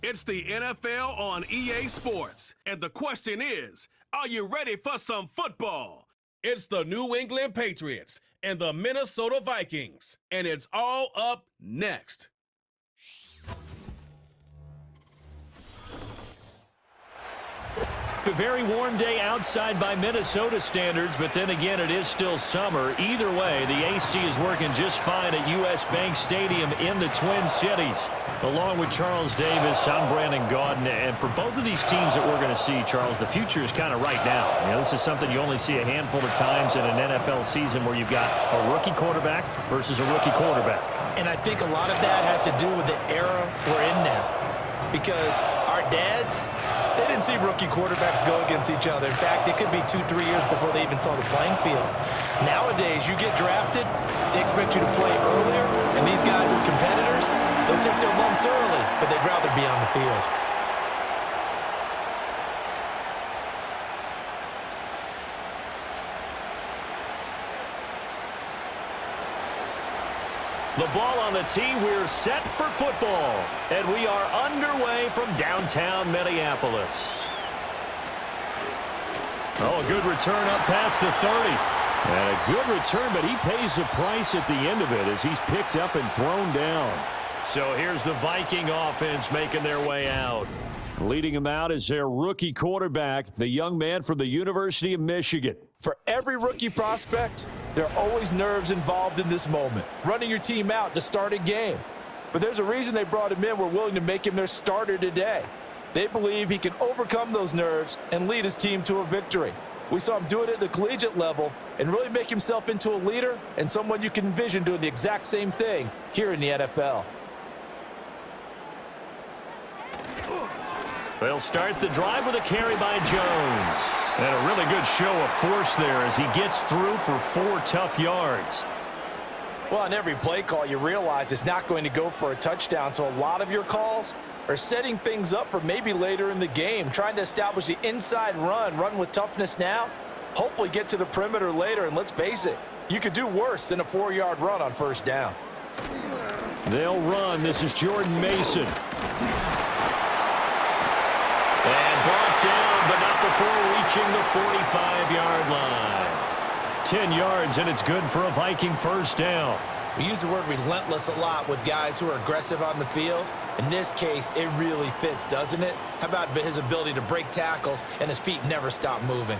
It's the NFL on EA Sports. And the question is, are you ready for some football? It's the New England Patriots and the Minnesota Vikings. And it's all up next. A very warm day outside by Minnesota standards, but then again, it is still summer. Either way, the AC is working just fine at U.S. Bank Stadium in the Twin Cities. Along with Charles Davis, I'm Brandon Gaudin, and for both of these teams that we're going to see, Charles, the future is kind of right now. You know, this is something you only see a handful of times in an NFL season where you've got a rookie quarterback versus a rookie quarterback. And I think a lot of that has to do with the era we're in now. Because our dads, they didn't see rookie quarterbacks go against each other. In fact, it could be 2-3 years before they even saw the playing field. Nowadays, you get drafted, they expect you to play earlier, and these guys as competitors, they'll take their lumps early, but they'd rather be on the field. The ball on the tee, we're set for football. And we are underway from downtown Minneapolis. Oh, a good return up past the 30. And a good return, but he pays the price at the end of it as he's picked up and thrown down. So here's the Viking offense making their way out. Leading them out is their rookie quarterback, the young man from the University of Michigan. For every rookie prospect, there are always nerves involved in this moment, running your team out to start a game. But there's a reason they brought him in. We're willing to make him their starter today. They believe he can overcome those nerves and lead his team to a victory. We saw him do it at the collegiate level and really make himself into a leader and someone you can envision doing the exact same thing here in the NFL. They'll start the drive with a carry by Jones. And a really good show of force there as he gets through for 4 tough yards. Well, on every play call, you realize it's not going to go for a touchdown, so a lot of your calls are setting things up for maybe later in the game, trying to establish the inside run with toughness now, hopefully get to the perimeter later, and let's face it, you could do worse than a 4-yard run on first down. They'll run. This is Jordan Mason. And brought down, but not before reaching the 45-yard line. 10 yards, and it's good for a Viking first down. We use the word relentless a lot with guys who are aggressive on the field. In this case, it really fits, doesn't it? How about his ability to break tackles and his feet never stop moving?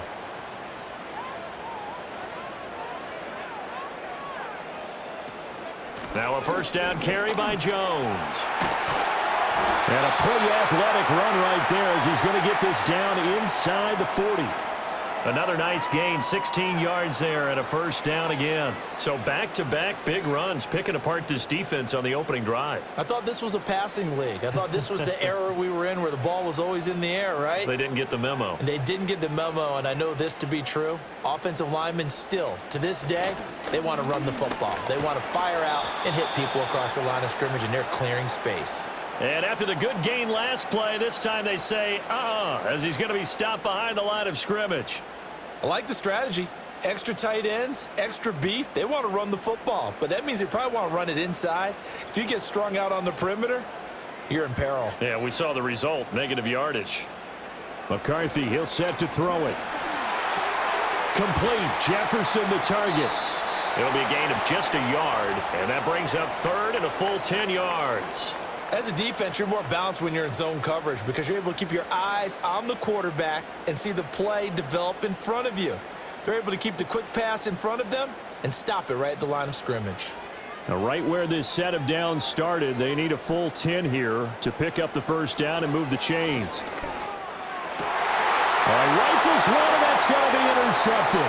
Now a first down carry by Jones. And a pretty athletic run right there as he's going to get this down inside the 40. Another nice gain, 16 yards there and a first down again. So back-to-back big runs, picking apart this defense on the opening drive. I thought this was a passing league. I thought this was the era we were in where the ball was always in the air, right? They didn't get the memo. And they didn't get the memo, and I know this to be true. Offensive linemen still, to this day, they want to run the football. They want to fire out and hit people across the line of scrimmage, and they're clearing space. And after the good gain last play, this time they say, as he's going to be stopped behind the line of scrimmage. I like the strategy. Extra tight ends, extra beef. They want to run the football, but that means they probably want to run it inside. If you get strung out on the perimeter, you're in peril. Yeah, we saw the result, negative yardage. McCarthy, he'll set to throw it. Complete. Jefferson the target. It'll be a gain of just a yard, and that brings up third and a full 10 yards. As a defense, you're more balanced when you're in zone coverage because you're able to keep your eyes on the quarterback and see the play develop in front of you. They're able to keep the quick pass in front of them and stop it right at the line of scrimmage. Now, right where this set of downs started, they need a full 10 here to pick up the first down and move the chains. Rifles one, and that's going to be intercepted.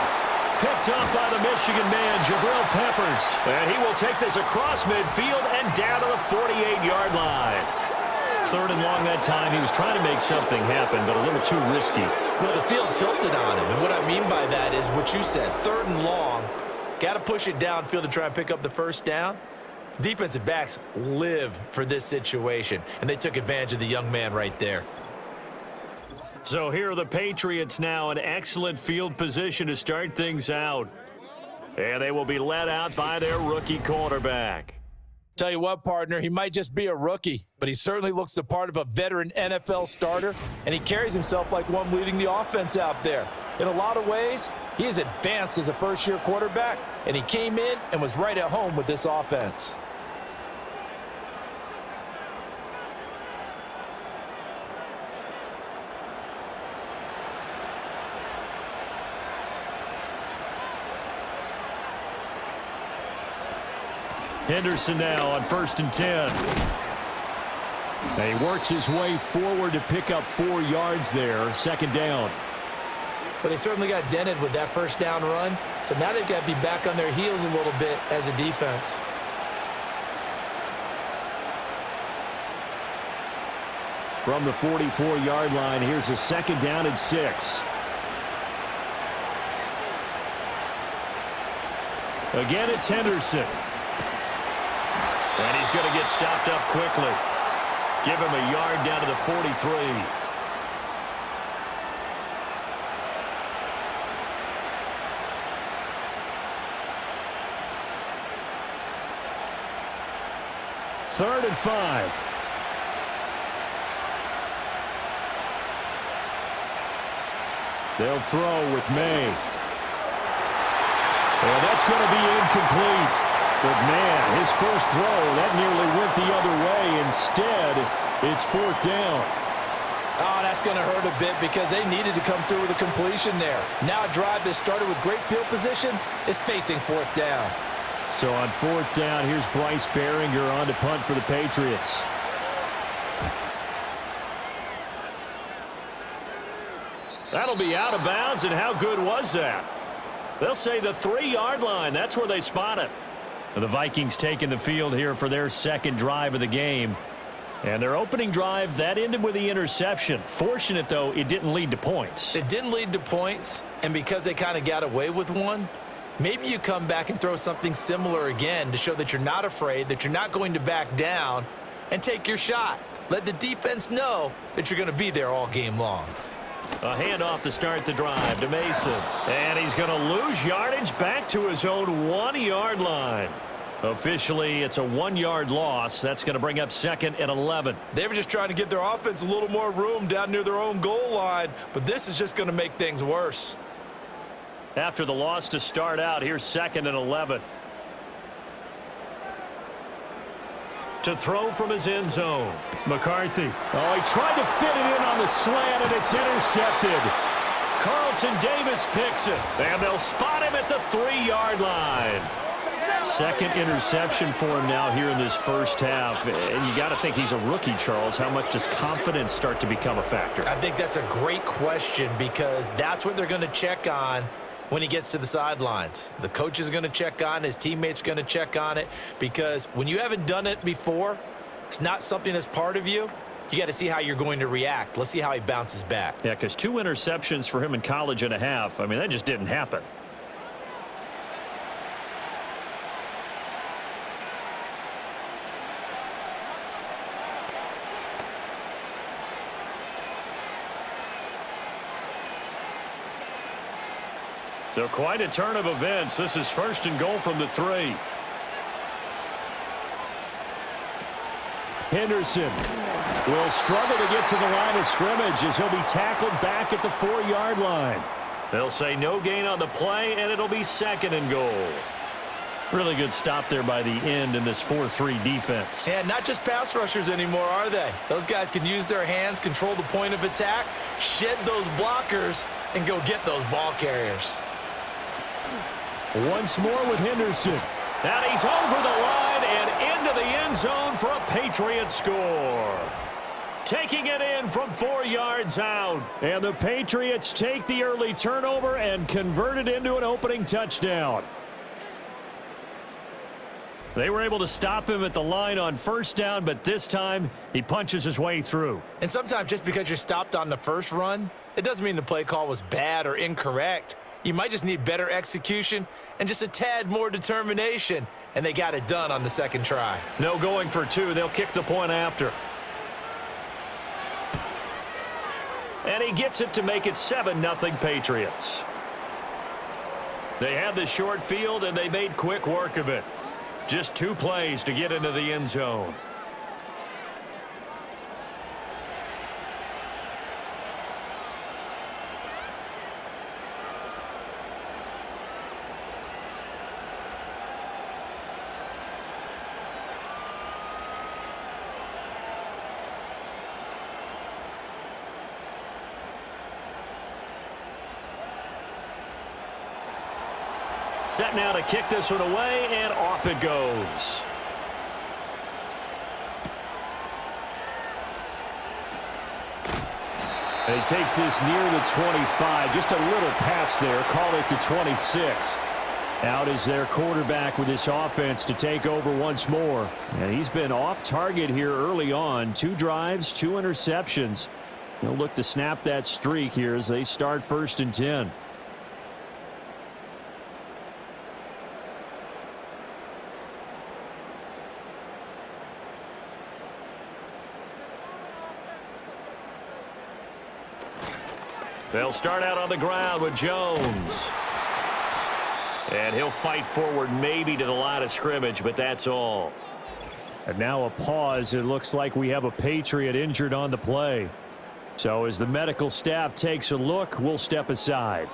Picked up by the Michigan man, Jabril Peppers. And he will take this across midfield and down to the 48-yard line. Third and long that time. He was trying to make something happen, but a little too risky. Well, the field tilted on him. And what I mean by that is what you said. Third and long. Got to push it downfield to try and pick up the first down. Defensive backs live for this situation, and they took advantage of the young man right there. So here are the Patriots now in excellent field position to start things out. And they will be led out by their rookie quarterback. Tell you what, partner, he might just be a rookie, but he certainly looks the part of a veteran NFL starter, and he carries himself like one leading the offense out there. In a lot of ways, he is advanced as a first-year quarterback, and he came in and was right at home with this offense. Henderson now on 1st and 10. He works his way forward to pick up 4 yards there. 2nd down. Well, they certainly got dented with that first down run, so now they've got to be back on their heels a little bit as a defense. From the 44-yard line, here's a 2nd down and 6. Again, it's Henderson. And he's going to get stopped up quickly. Give him a yard down to the 43. Third and 5. They'll throw with May. And that's going to be incomplete. But, man, his first throw, that nearly went the other way. Instead, it's 4th down. Oh, that's going to hurt a bit because they needed to come through with a completion there. Now a drive that started with great field position is facing 4th down. So on 4th down, here's Bryce Behringer on to punt for the Patriots. That'll be out of bounds, and how good was that? They'll say the 3-yard line. That's where they spot it. The Vikings taking the field here for their 2nd drive of the game. And their opening drive, that ended with the interception. Fortunate, though, it didn't lead to points. It didn't lead to points, and because they kind of got away with one, maybe you come back and throw something similar again to show that you're not afraid, that you're not going to back down, and take your shot. Let the defense know that you're going to be there all game long. A handoff to start the drive to Mason. And he's going to lose yardage back to his own 1-yard line. Officially, it's a 1-yard loss. That's going to bring up 2nd and 11. They were just trying to give their offense a little more room down near their own goal line, but this is just going to make things worse. After the loss to start out, here's 2nd and 11. To throw from his end zone. McCarthy. Oh, he tried to fit it in on the slant, and it's intercepted. Carlton Davis picks it, and they'll spot him at the 3-yard line. 2nd interception for him now here in this first half. And you got to think he's a rookie, Charles. How much does confidence start to become a factor? I think that's a great question because that's what they're going to check on when he gets to the sidelines. The coach is going to check on, his teammates are going to check on it, because when you haven't done it before, it's not something that's part of you. You got to see how you're going to react. Let's see how he bounces back. Yeah, because 2 interceptions for him in college and a half. I mean, that just didn't happen. So quite a turn of events. This is 1st and goal from the 3. Henderson will struggle to get to the line of scrimmage as he'll be tackled back at the 4-yard line. They'll say no gain on the play, and it'll be 2nd and goal. Really good stop there by the end in this 4-3 defense. And not just pass rushers anymore, are they? Those guys can use their hands, control the point of attack, shed those blockers, and go get those ball carriers. Once more with Henderson. And he's over the line and into the end zone for a Patriots score. Taking it in from 4 yards out. And the Patriots take the early turnover and convert it into an opening touchdown. They were able to stop him at the line on 1st down, but this time he punches his way through. And sometimes just because you're stopped on the first run, it doesn't mean the play call was bad or incorrect. You might just need better execution and just a tad more determination, and they got it done on the 2nd try. No going for 2. They'll kick the point after. And he gets it to make it 7-0 Patriots. They had the short field, and they made quick work of it. Just 2 plays to get into the end zone. Set now to kick this one away, and off it goes. And he takes this near the 25. Just a little pass there. Call it the 26. Out is their quarterback with this offense to take over once more. And he's been off target here early on. 2 drives, 2 interceptions. He'll look to snap that streak here as they start 1st and 10. They'll start out on the ground with Jones. And he'll fight forward maybe to the line of scrimmage, but that's all. And now a pause. It looks like we have a Patriot injured on the play. So as the medical staff takes a look, we'll step aside.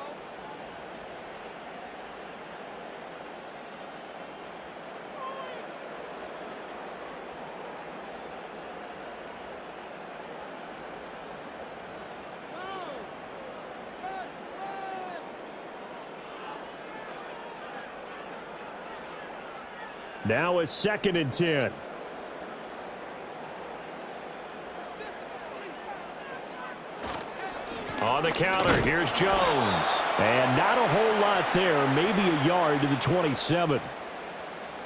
Now a 2nd and 10. On the counter, here's Jones. And not a whole lot there, maybe a yard to the 27.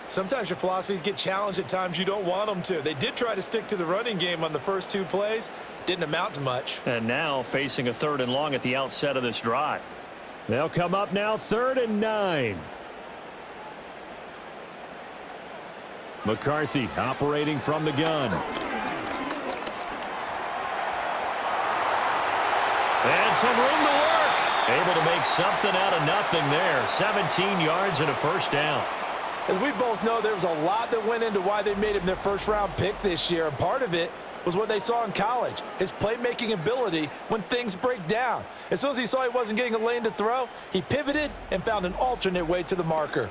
Sometimes your philosophies get challenged at times you don't want them to. They did try to stick to the running game on the first 2 plays. Didn't amount to much. And now facing a 3rd and long at the outset of this drive. They'll come up now 3rd and 9. McCarthy operating from the gun. And some room to work. Able to make something out of nothing there. 17 yards and a 1st down. As we both know, there was a lot that went into why they made him their 1st-round pick this year. And part of it was what they saw in college, his playmaking ability when things break down. As soon as he saw he wasn't getting a lane to throw, he pivoted and found an alternate way to the marker.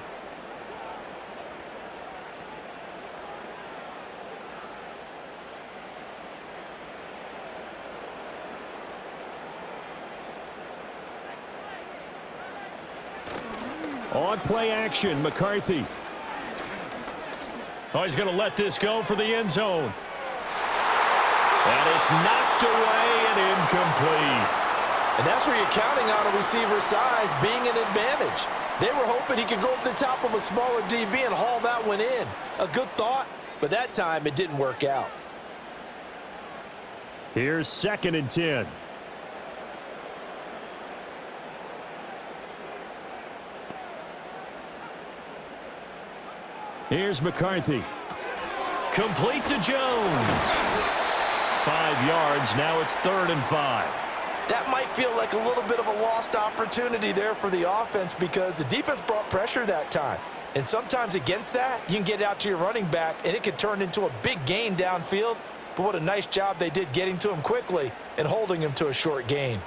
On play action, McCarthy. Oh, he's going to let this go for the end zone. And it's knocked away and incomplete. And that's where you're counting on a receiver's size being an advantage. They were hoping he could go up the top of a smaller DB and haul that one in. A good thought, but that time it didn't work out. Here's 2nd and 10. Here's McCarthy. Complete to Jones. 5 yards. Now it's 3rd and 5. That might feel like a little bit of a lost opportunity there for the offense because the defense brought pressure that time. And sometimes against that, you can get out to your running back, and it could turn into a big gain downfield. But what a nice job they did getting to him quickly and holding him to a short gain.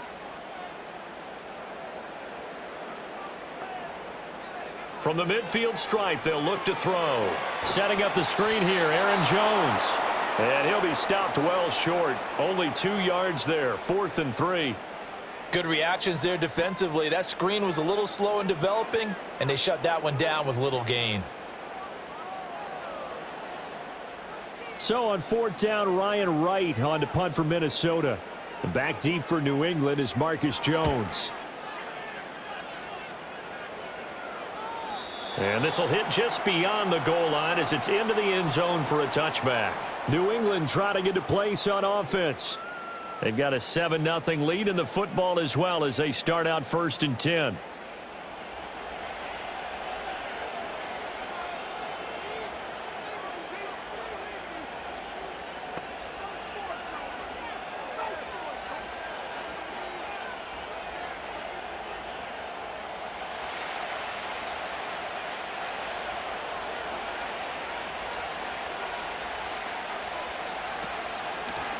From the midfield stripe, they'll look to throw. Setting up the screen here, Aaron Jones. And he'll be stopped well short. Only 2 yards there, 4th and 3. Good reactions there defensively. That screen was a little slow in developing, and they shut that one down with little gain. So on 4th down, Ryan Wright on to punt for Minnesota. Back deep for New England is Marcus Jones. And this will hit just beyond the goal line as it's into the end zone for a touchback. New England trotting into place on offense. They've got a 7-0 lead in the football as well as they start out 1st and 10.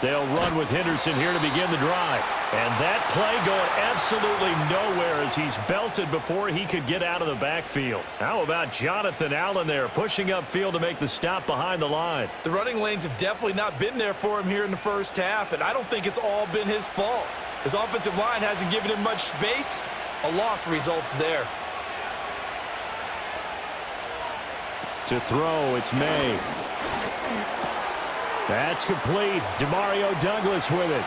They'll run with Henderson here to begin the drive. And that play going absolutely nowhere as he's belted before he could get out of the backfield. How about Jonathan Allen there pushing upfield to make the stop behind the line? The running lanes have definitely not been there for him here in the first half, and I don't think it's all been his fault. His offensive line hasn't given him much space. A loss results there. To throw, it's May. That's complete. Demario Douglas with it.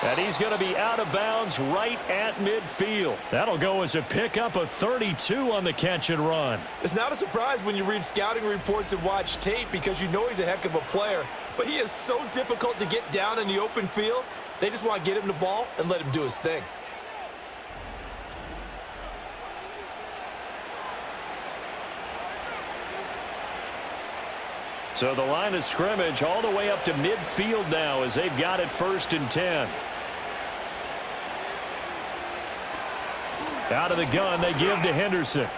And he's going to be out of bounds right at midfield. That'll go as a pickup of 32 on the catch and run. It's not a surprise when you read scouting reports and watch tape because you know he's a heck of a player. But he is so difficult to get down in the open field. They just want to get him the ball and let him do his thing. So the line of scrimmage all the way up to midfield now as they've got it 1st and 10. Out of the gun, they give to Henderson.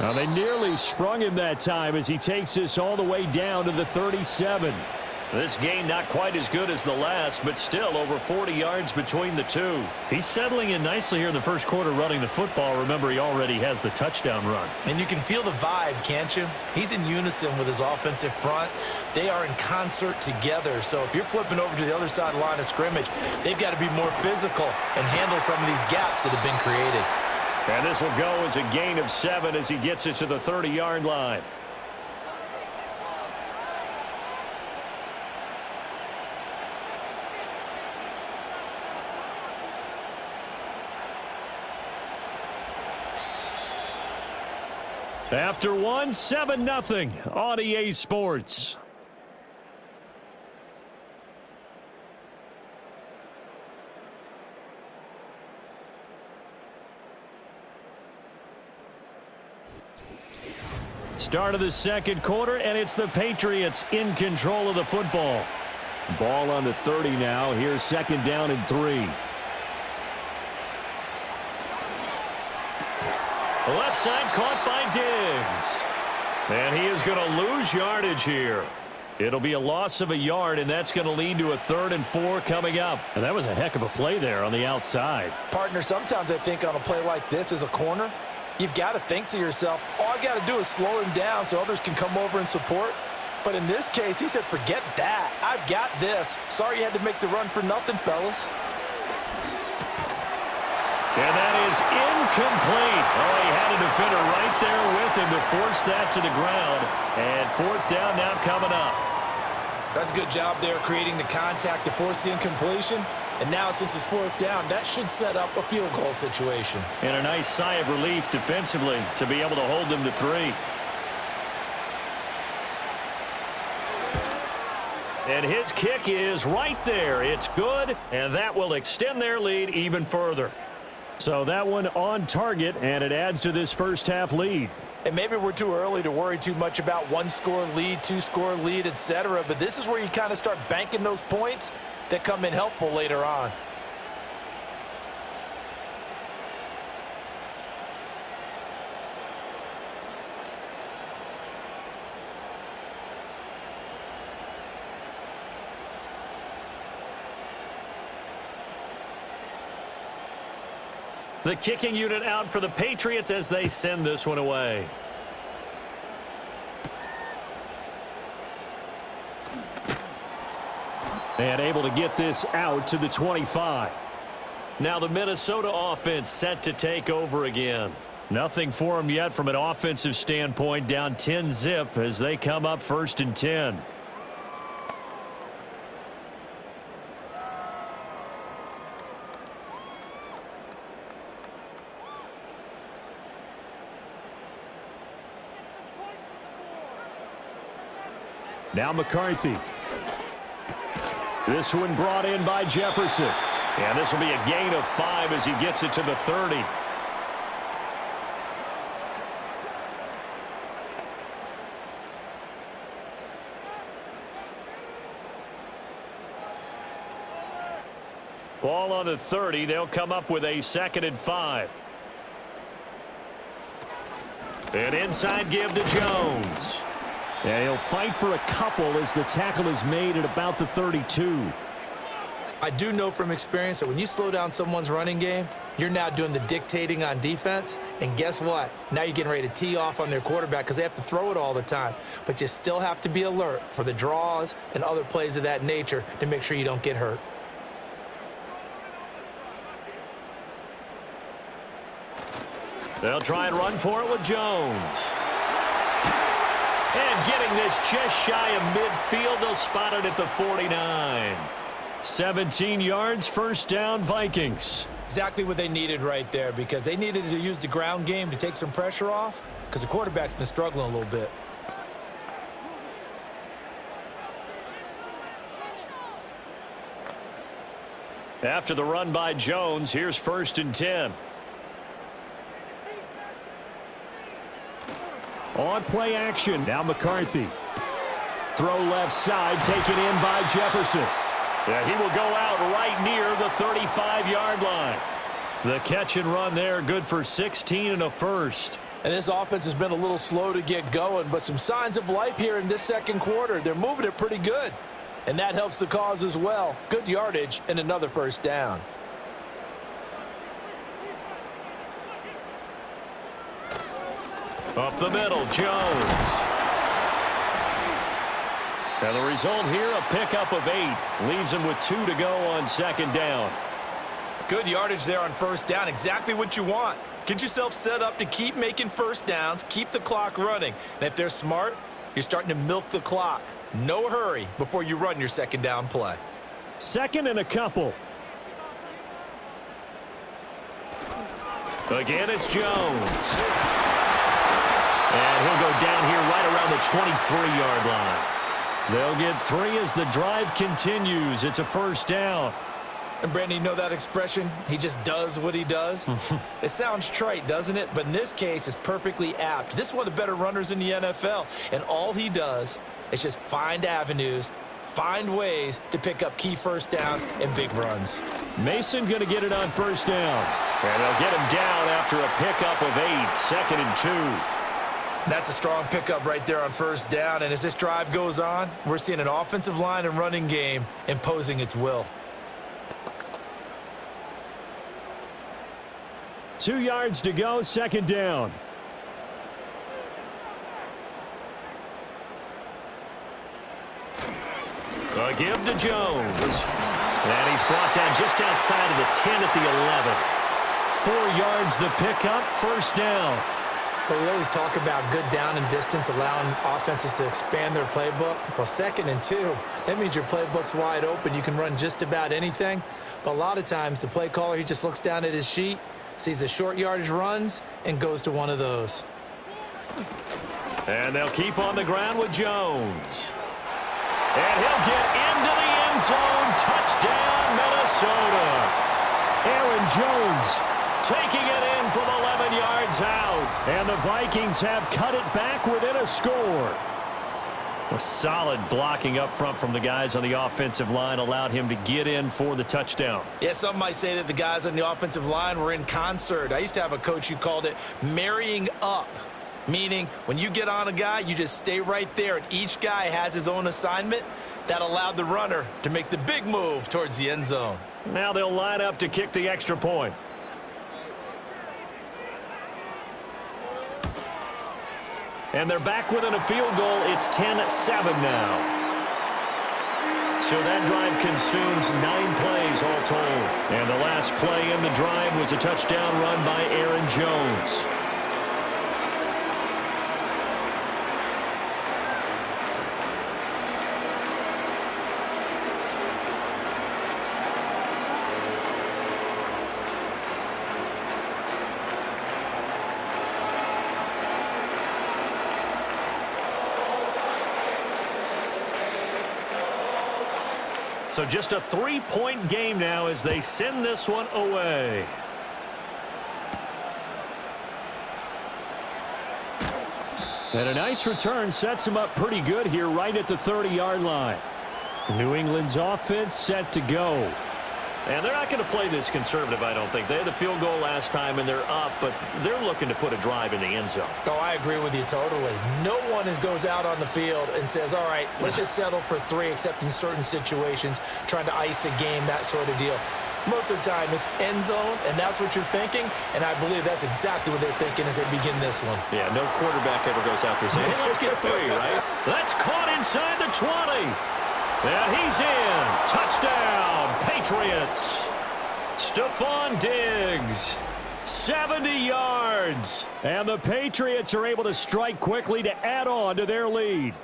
Now they nearly sprung him that time as he takes this all the way down to the 37. This gain not quite as good as the last, but still over 40 yards between the two. He's settling in nicely here in the first quarter running the football. Remember, he already has the touchdown run. And you can feel the vibe, can't you? He's in unison with his offensive front. They are in concert together. So if you're flipping over to the other side of the line of scrimmage, they've got to be more physical and handle some of these gaps that have been created. And this will go as a gain of 7 as he gets it to the 30-yard line. After one, 7-0 on EA Sports. Start of the second quarter, and it's the Patriots in control of the football. Ball on the 30 now. Here's 2nd down and 3. Left side caught by Diggs. And he is going to lose yardage here. It'll be a loss of a yard, and that's going to lead to a 3rd and 4 coming up. And that was a heck of a play there on the outside. Partner, sometimes I think on a play like this as a corner, you've got to think to yourself, all I got to do is slow him down so others can come over and support. But in this case, he said, forget that. I've got this. Sorry you had to make the run for nothing, fellas. And that is incomplete. Oh, he had a defender right there with him to force that to the ground. And 4th down now coming up. That's a good job there creating the contact to force the incompletion. And now since it's 4th down, that should set up a field goal situation. And a nice sigh of relief defensively to be able to hold them to 3. And his kick is right there. It's good, and that will extend their lead even further. So that one on target, and it adds to this first half lead. And maybe we're too early to worry too much about 1-score lead, 2-score lead, etc. But this is where you kind of start banking those points that come in helpful later on. The kicking unit out for the Patriots as they send this one away. And able to get this out to the 25. Now the Minnesota offense set to take over again. Nothing for them yet from an offensive standpoint, down 10-zip as they come up 1st and 10. Now McCarthy. This one brought in by Jefferson. And this will be a gain of 5 as he gets it to the 30. Ball on the 30. They'll come up with a 2nd and 5. An inside give to Jones. And he'll fight for a couple as the tackle is made at about the 32. I do know from experience that when you slow down someone's running game, you're now doing the dictating on defense. And guess what? Now you're getting ready to tee off on their quarterback because they have to throw it all the time. But you still have to be alert for the draws and other plays of that nature to make sure you don't get hurt. They'll try and run for it with Jones. And getting this just shy of midfield, they'll spot it at the 49. 17 yards, first down, Vikings. Exactly what they needed right there because they needed to use the ground game to take some pressure off because the quarterback's been struggling a little bit. After the run by Jones, here's 1st and 10. On play action, now McCarthy. Throw left side, taken in by Jefferson. Yeah, he will go out right near the 35-yard line. The catch and run there, good for 16 and a first. And this offense has been a little slow to get going, but some signs of life here in this second quarter. They're moving it pretty good, and that helps the cause as well. Good yardage and another first down. Up the middle, Jones. And the result here, a pickup of 8. Leaves him with 2 to go on 2nd down. Good yardage there on 1st down. Exactly what you want. Get yourself set up to keep making first downs, keep the clock running. And if they're smart, you're starting to milk the clock. No hurry before you run your 2nd down play. 2nd and a couple. Again, it's Jones. And he'll go down here right around the 23-yard line. They'll get 3 as the drive continues. It's a first down. And, Brandon, you know that expression? He just does what he does? It sounds trite, doesn't it? But in this case, it's perfectly apt. This is one of the better runners in the NFL. And all he does is just find avenues, find ways to pick up key first downs and big runs. Mason going to get it on 1st down. And they'll get him down after a pickup of 8, 2nd and 2. That's a strong pickup right there on 1st down. And as this drive goes on, we're seeing an offensive line and running game imposing its will. 2 yards to go, 2nd down. A give to Jones. And he's brought down just outside of the 10 at the 11. 4 yards the pickup, 1st down. Well, we always talk about good down and distance, allowing offenses to expand their playbook. Well, 2nd and 2, that means your playbook's wide open. You can run just about anything. But a lot of times, the play caller, he just looks down at his sheet, sees the short yardage runs, and goes to one of those. And they'll keep on the ground with Jones. And he'll get into the end zone. Touchdown, Minnesota. Aaron Jones taking it in from 11 yards out. And the Vikings have cut it back within a score. A solid blocking up front from the guys on the offensive line allowed him to get in for the touchdown. Yeah, some might say that the guys on the offensive line were in concert. I used to have a coach who called it marrying up, meaning when you get on a guy, you just stay right there, and each guy has his own assignment. That allowed the runner to make the big move towards the end zone. Now they'll line up to kick the extra point. And they're back within a field goal. It's 10-7 now. So that drive consumes 9 plays all told. And the last play in the drive was a touchdown run by Aaron Jones. So just a 3-point game now as they send this one away. And a nice return sets him up pretty good here right at the 30-yard line. New England's offense set to go. And they're not going to play this conservative, I don't think. They had the field goal last time, and they're up, but they're looking to put a drive in the end zone. Oh, I agree with you totally. No one goes out on the field and says, all right, let's just settle for 3, except in certain situations, trying to ice a game, that sort of deal. Most of the time, it's end zone, and that's what you're thinking, and I believe that's exactly what they're thinking as they begin this one. Yeah, no quarterback ever goes out there saying, hey, let's get 3, right? That's caught inside the 20. And he's in. Touchdown, Patriots. Stephon Diggs, 70 yards. And the Patriots are able to strike quickly to add on to their lead.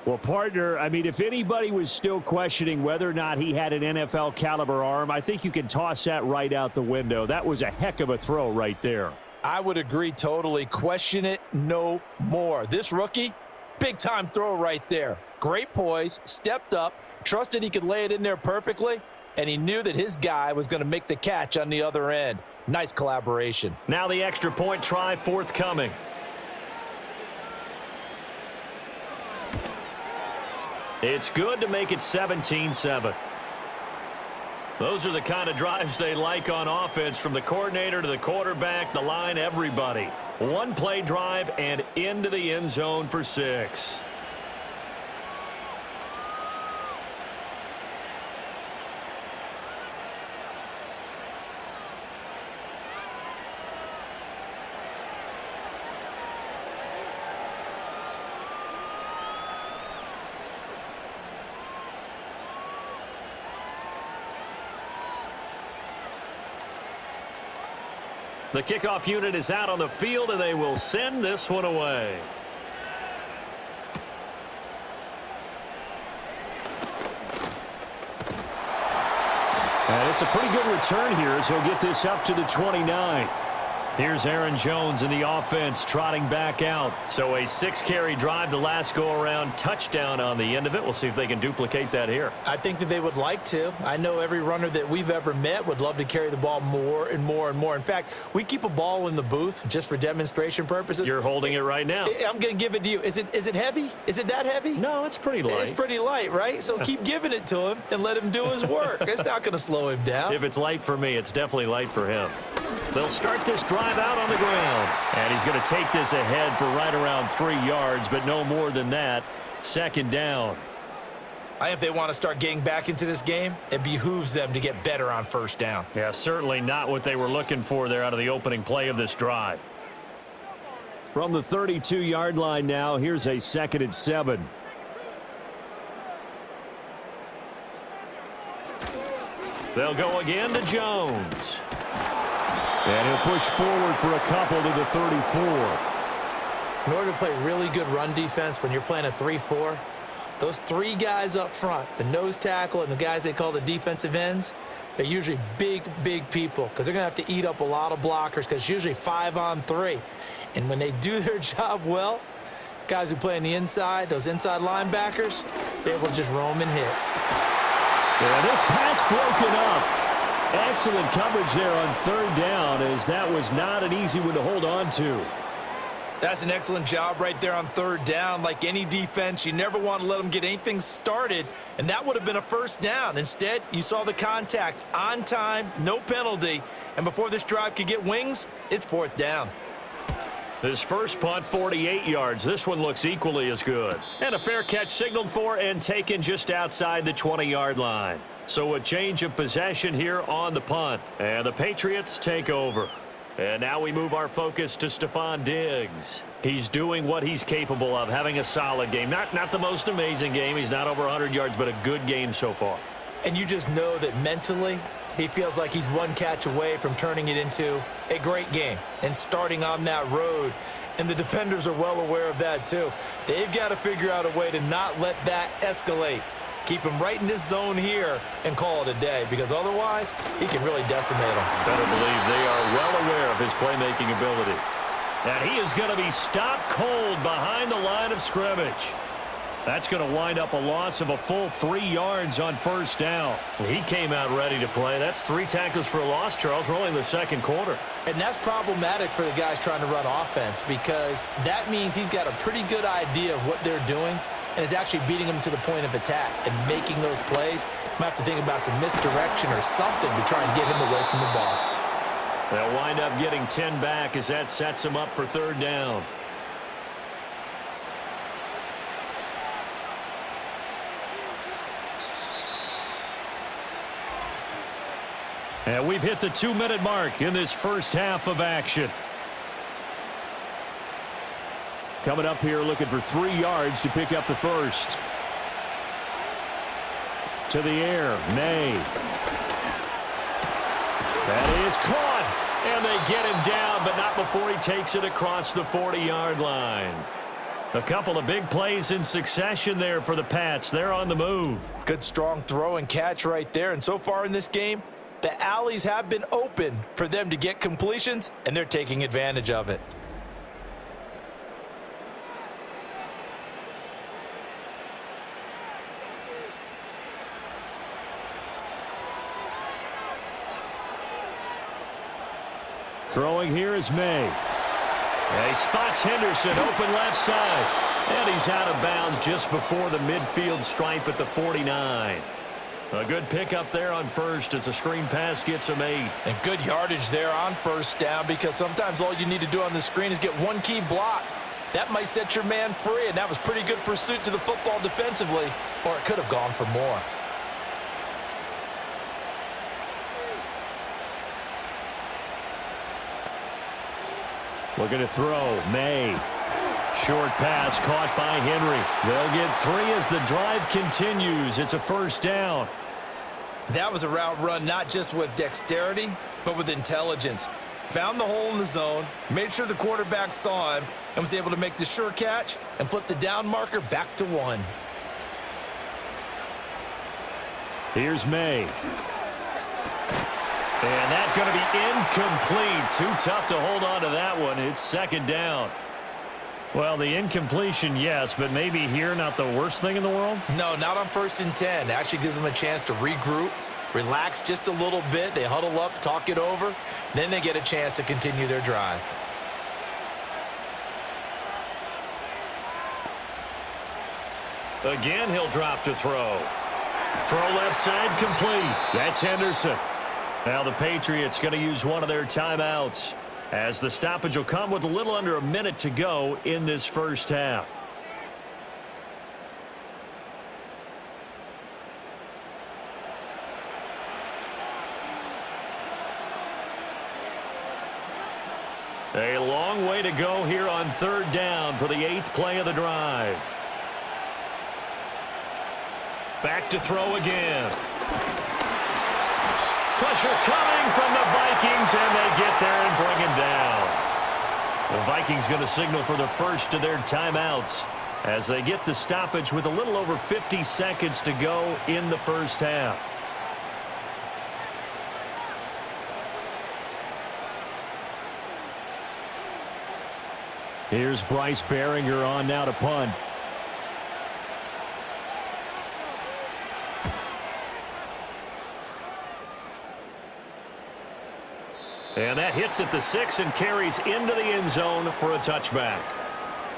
Well, partner, I mean, if anybody was still questioning whether or not he had an NFL caliber arm, I think you can toss that right out the window. That was a heck of a throw right there. I would agree totally. Question it no more. This rookie, big-time throw right there. Great poise, stepped up, trusted he could lay it in there perfectly, and he knew that his guy was going to make the catch on the other end. Nice collaboration. Now the extra point try forthcoming. It's good to make it 17-7. Those are the kind of drives they like on offense, from the coordinator to the quarterback, the line, everybody. One play drive and into the end zone for 6. The kickoff unit is out on the field, and they will send this one away. And it's a pretty good return here as he'll get this up to the 29. Here's Aaron Jones in the offense trotting back out. So a 6-carry drive the last go-around, touchdown on the end of it. We'll see if they can duplicate that here. I think that they would like to. I know every runner that we've ever met would love to carry the ball more and more and more. In fact, we keep a ball in the booth just for demonstration purposes. You're holding it right now. I'm going to give it to you. Is it heavy? Is it that heavy? No, it's pretty light. It's pretty light, right? So keep giving it to him and let him do his work. It's not going to slow him down. If it's light for me, it's definitely light for him. They'll start this drive out on the ground. And he's going to take this ahead for right around 3 yards, but no more than that. 2nd down. I think if they want to start getting back into this game, it behooves them to get better on 1st down. Yeah, certainly not what they were looking for there out of the opening play of this drive. From the 32-yard line now, here's a 2nd and 7. They'll go again to Jones. And he'll push forward for a couple to the 34. In order to play really good run defense when you're playing a 3-4, those 3 guys up front, the nose tackle and the guys they call the defensive ends, they're usually big, big people because they're going to have to eat up a lot of blockers because it's usually 5-on-3. And when they do their job well, guys who play on the inside, those inside linebackers, they're able to just roam and hit. And this pass broken up. Excellent coverage there on 3rd down, as that was not an easy one to hold on to. That's an excellent job right there on 3rd down. Like any defense, you never want to let them get anything started, and that would have been a 1st down. Instead, you saw the contact on time, no penalty, and before this drive could get wings, it's 4th down. His first punt, 48 yards. This one looks equally as good. And a fair catch signaled for and taken just outside the 20-yard line. So a change of possession here on the punt. And the Patriots take over. And now we move our focus to Stephon Diggs. He's doing what he's capable of, having a solid game. Not the most amazing game. He's not over 100 yards, but a good game so far. And you just know that mentally, he feels like he's one catch away from turning it into a great game and starting on that road. And the defenders are well aware of that too. They've got to figure out a way to not let that escalate. Keep him right in this zone here and call it a day, because otherwise he can really decimate them. Better believe they are well aware of his playmaking ability. And he is going to be stopped cold behind the line of scrimmage. That's going to wind up a loss of a full 3 yards on 1st down. He came out ready to play. That's 3 tackles for a loss, Charles. We're only in the 2nd quarter. And that's problematic for the guys trying to run offense, because that means he's got a pretty good idea of what they're doing and is actually beating them to the point of attack and making those plays. Might have to think about some misdirection or something to try and get him away from the ball. They'll wind up getting 10 back as that sets them up for third down. And we've hit the 2-minute mark in this first half of action. Coming up here looking for 3 yards to pick up the first. To the air, May. That is caught, and they get him down, but not before he takes it across the 40-yard line. A couple of big plays in succession there for the Pats. They're on the move. Good strong throw and catch right there, and so far in this game, the alleys have been open for them to get completions, and they're taking advantage of it. Throwing here is May. And he spots Henderson open left side. And he's out of bounds just before the midfield stripe at the 49. A good pickup there on first as the screen pass gets him 8. And good yardage there on first down, because sometimes all you need to do on the screen is get one key block. That might set your man free, and that was pretty good pursuit to the football defensively, or it could have gone for more. Looking to throw, May. Short pass caught by Henry. They'll get 3 as the drive continues. It's a first down. That was a route run not just with dexterity, but with intelligence. Found the hole in the zone, made sure the quarterback saw him, and was able to make the sure catch and flip the down marker back to 1. Here's May. And that's going to be incomplete. Too tough to hold on to that one. It's second down. Well, the incompletion, yes, but maybe here not the worst thing in the world? No, not on 1st and 10. It actually gives them a chance to regroup, relax just a little bit. They huddle up, talk it over. Then they get a chance to continue their drive. Again, he'll drop to throw. Throw left side complete. That's Henderson. Now the Patriots going to use one of their timeouts, as the stoppage will come with a little under a minute to go in this first half. A long way to go here on third down for the 8th play of the drive. Back to throw again. Pressure coming from the Vikings, and they get there and bring him down. The Vikings going to signal for the first of their timeouts as they get the stoppage with a little over 50 seconds to go in the first half. Here's Bryce Behringer on now to punt. And that hits at the 6 and carries into the end zone for a touchback.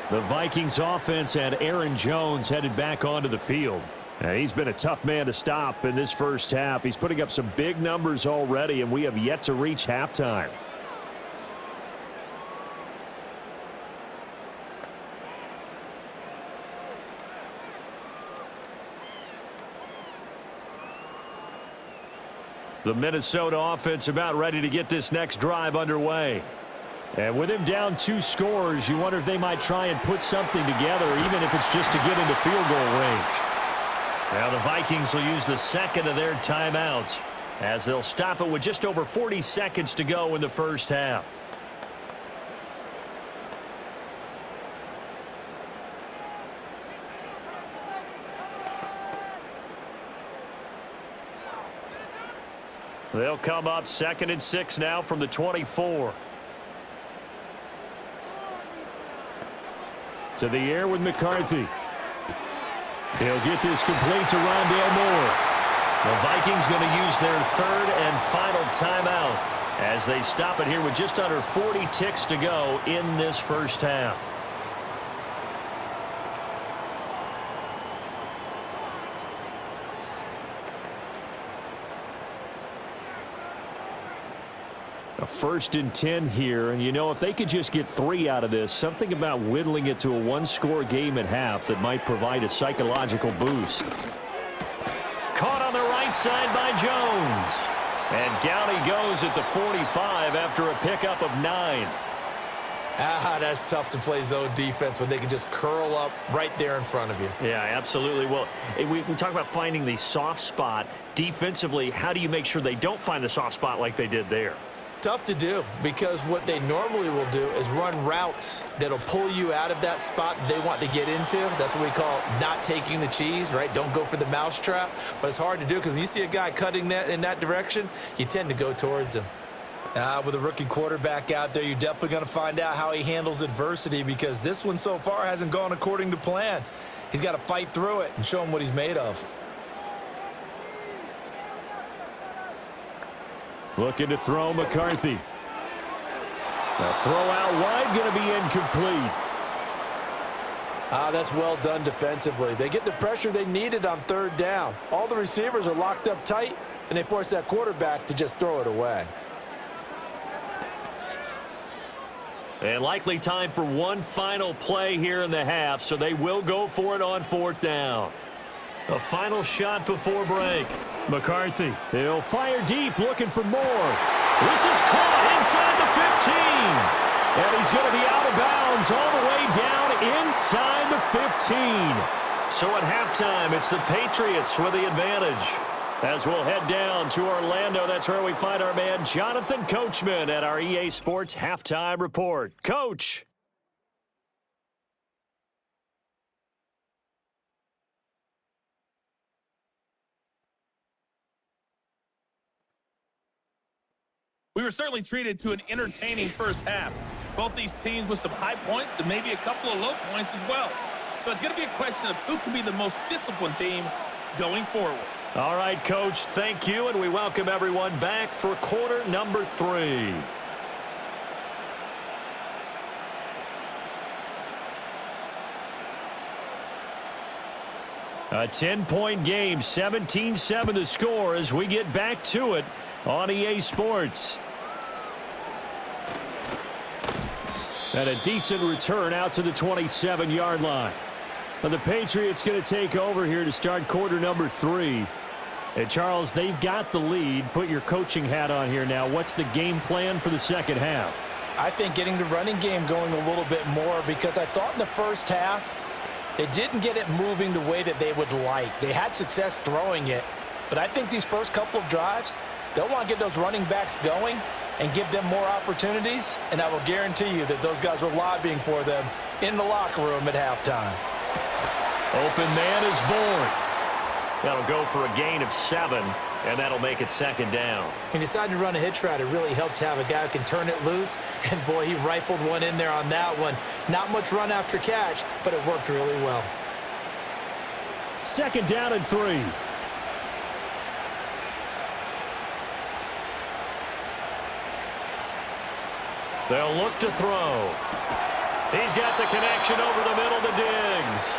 The Vikings offense had Aaron Jones headed back onto the field. He's been a tough man to stop in this first half. He's putting up some big numbers already, and we have yet to reach halftime. The Minnesota offense about ready to get this next drive underway. And with him down 2 scores, you wonder if they might try and put something together, even if it's just to get into field goal range. Now the Vikings will use the second of their timeouts, as they'll stop it with just over 40 seconds to go in the first half. They'll come up 2nd and 6 now from the 24. To the air with McCarthy. He'll get this complete to Rondale Moore. The Vikings going to use their 3rd and final timeout as they stop it here with just under 40 ticks to go in this first half. A 1st and 10 here, and you know, if they could just get 3 out of this, something about whittling it to a one-score game at half that might provide a psychological boost. Caught on the right side by Jones. And down he goes at the 45 after a pickup of 9. That's tough to play zone defense when they can just curl up right there in front of you. Yeah, absolutely. Well, we talk about finding the soft spot. Defensively, how do you make sure they don't find the soft spot like they did there? Tough to do, because what they normally will do is run routes that'll pull you out of that spot that they want to get into. That's what we call not taking the cheese, right? Don't go for the mousetrap. But it's hard to do because when you see a guy cutting that in that direction, you tend to go towards him. With a rookie quarterback out there, you're definitely going to find out how he handles adversity, because this one so far hasn't gone according to plan. He's got to fight through it and show him what he's made of. Looking to throw McCarthy. The throw out wide, going to be incomplete. That's well done defensively. They get the pressure they needed on 3rd down. All the receivers are locked up tight, and they force that quarterback to just throw it away. And likely time for one final play here in the half, so they will go for it on 4th down. A final shot before break. McCarthy, he'll fire deep, looking for more. This is caught inside the 15. And he's going to be out of bounds all the way down inside the 15. So at halftime, it's the Patriots with the advantage. As we'll head down to Orlando, that's where we find our man Jonathan Coachman at our EA Sports Halftime Report. Coach. We were certainly treated to an entertaining first half. Both these teams with some high points and maybe a couple of low points as well. So it's going to be a question of who can be the most disciplined team going forward. All right, Coach, thank you, and we welcome everyone back for quarter number 3. A 10-point game, 17-7 the score as we get back to it on EA Sports. And a decent return out to the 27-yard line. And the Patriots going to take over here to start quarter number 3. And Charles, they've got the lead. Put your coaching hat on here now. What's the game plan for the second half? I think getting the running game going a little bit more, because I thought in the first half they didn't get it moving the way that they would like. They had success throwing it, but I think these first couple of drives, they'll want to get those running backs going and give them more opportunities, and I will guarantee you that those guys were lobbying for them in the locker room at halftime. Open man is born. That'll go for a gain of 7, and that'll make it 2nd down. He decided to run a hitch route. It really helps to have a guy who can turn it loose, and boy, he rifled one in there on that one. Not much run after catch, but it worked really well. 2nd down and 3. They'll look to throw. He's got the connection over the middle to Diggs.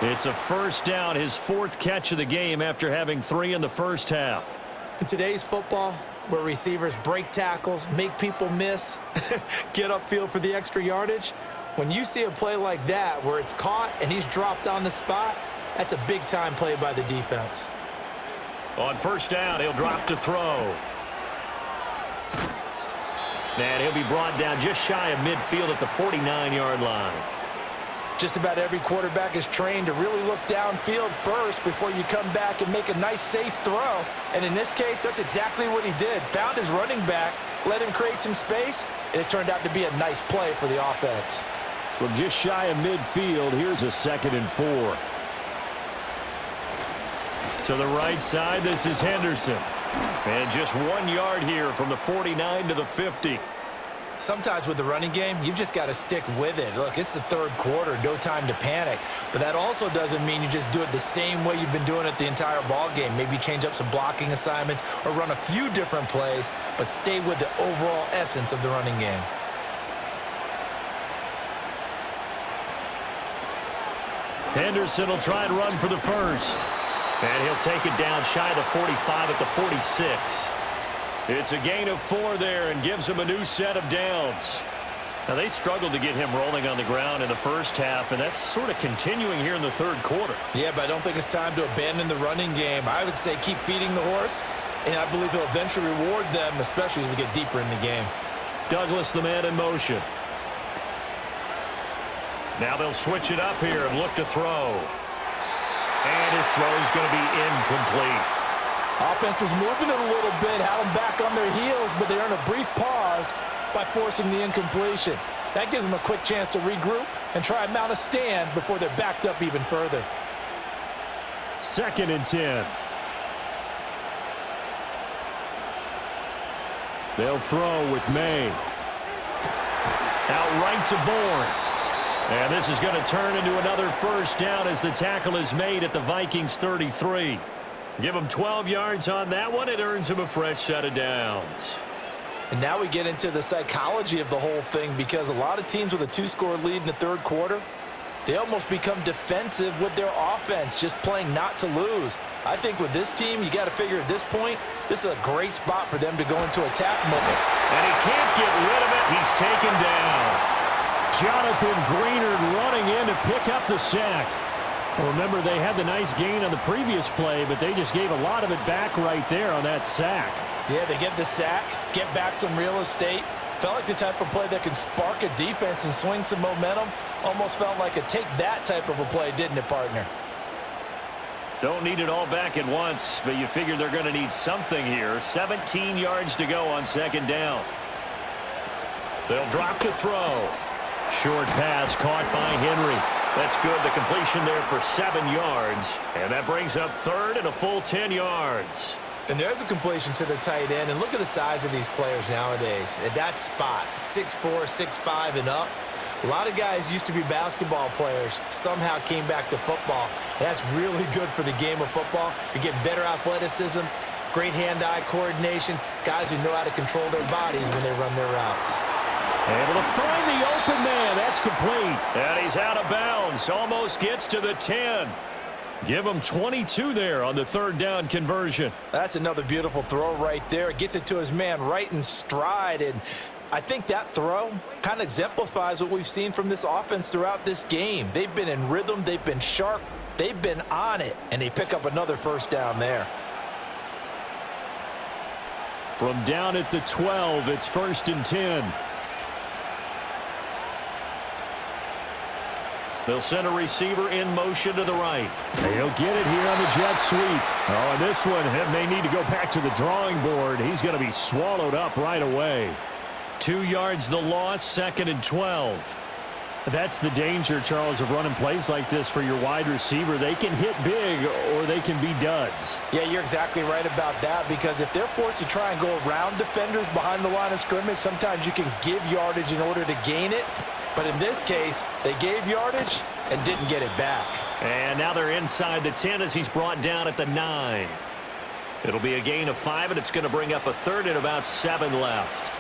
It's a 1st down, his 4th catch of the game after having 3 in the first half. In today's football, where receivers break tackles, make people miss, get upfield for the extra yardage, when you see a play like that where it's caught and he's dropped on the spot, that's a big-time play by the defense. On 1st down, he'll drop to throw. And he'll be brought down just shy of midfield at the 49-yard line. Just about every quarterback is trained to really look downfield first before you come back and make a nice, safe throw. And in this case, that's exactly what he did. Found his running back, let him create some space, and it turned out to be a nice play for the offense. From just shy of midfield, here's a 2nd and 4. To the right side, this is Henderson. And just 1 yard here from the 49 to the 50. Sometimes with the running game, you've just got to stick with it. Look, it's the 3rd quarter, no time to panic. But that also doesn't mean you just do it the same way you've been doing it the entire ball game. Maybe change up some blocking assignments or run a few different plays, but stay with the overall essence of the running game. Henderson will try and run for the 1st. And he'll take it down shy of the 45 at the 46. It's a gain of 4 there and gives him a new set of downs. Now, they struggled to get him rolling on the ground in the first half, and that's sort of continuing here in the third quarter. Yeah, but I don't think it's time to abandon the running game. I would say keep feeding the horse, and I believe he'll eventually reward them, especially as we get deeper in the game. Douglas, the man in motion. Now they'll switch it up here and look to throw. And his throw is going to be incomplete. Offense was moving it a little bit, had them back on their heels, but they earned a brief pause by forcing the incompletion. That gives them a quick chance to regroup and try and mount a stand before they're backed up even further. 2nd and 10. They'll throw with May. Out right to Bourne. And this is going to turn into another first down as the tackle is made at the Vikings 33. Give him 12 yards on that one. It earns him a fresh set of downs. And now we get into the psychology of the whole thing, because a lot of teams with a 2-score lead in the third quarter, they almost become defensive with their offense, just playing not to lose. I think with this team, you got to figure at this point, this is a great spot for them to go into attack mode. And he can't get rid of it. He's taken down. Jonathan Greenard running in to pick up the sack. Remember, they had the nice gain on the previous play, but they just gave a lot of it back right there on that sack. Yeah, they get the sack, get back some real estate. Felt like the type of play that can spark a defense and swing some momentum. Almost felt like a take-that type of a play, didn't it, partner? Don't need it all back at once, but you figure they're going to need something here. 17 yards to go on 2nd down. They'll drop to throw. Short pass caught by Henry. That's good. The completion there for 7 yards. And that brings up 3rd and a full 10 yards. And there's a completion to the tight end. And look at the size of these players nowadays. At that spot, 6'4", 6'5", and up. A lot of guys used to be basketball players, somehow came back to football. And that's really good for the game of football. You're getting better athleticism, great hand-eye coordination, guys who know how to control their bodies when they run their routes. Able to find the open man. That's complete. And he's out of bounds. Almost gets to the 10. Give him 22 there on the 3rd down conversion. That's another beautiful throw right there. Gets it to his man right in stride. And I think that throw kind of exemplifies what we've seen from this offense throughout this game. They've been in rhythm. They've been sharp. They've been on it. And they pick up another first down there. From down at the 12, it's 1st and 10. They'll send a receiver in motion to the right. He'll get it here on the jet sweep. Oh, and this one may need to go back to the drawing board. He's going to be swallowed up right away. 2 yards the loss, 2nd and 12. That's the danger, Charles, of running plays like this for your wide receiver. They can hit big or they can be duds. Yeah, you're exactly right about that, because if they're forced to try and go around defenders behind the line of scrimmage, sometimes you can give yardage in order to gain it. But in this case, they gave yardage and didn't get it back. And now they're inside the 10 as he's brought down at the 9. It'll be a gain of 5, and it's going to bring up a 3rd and about 7 left.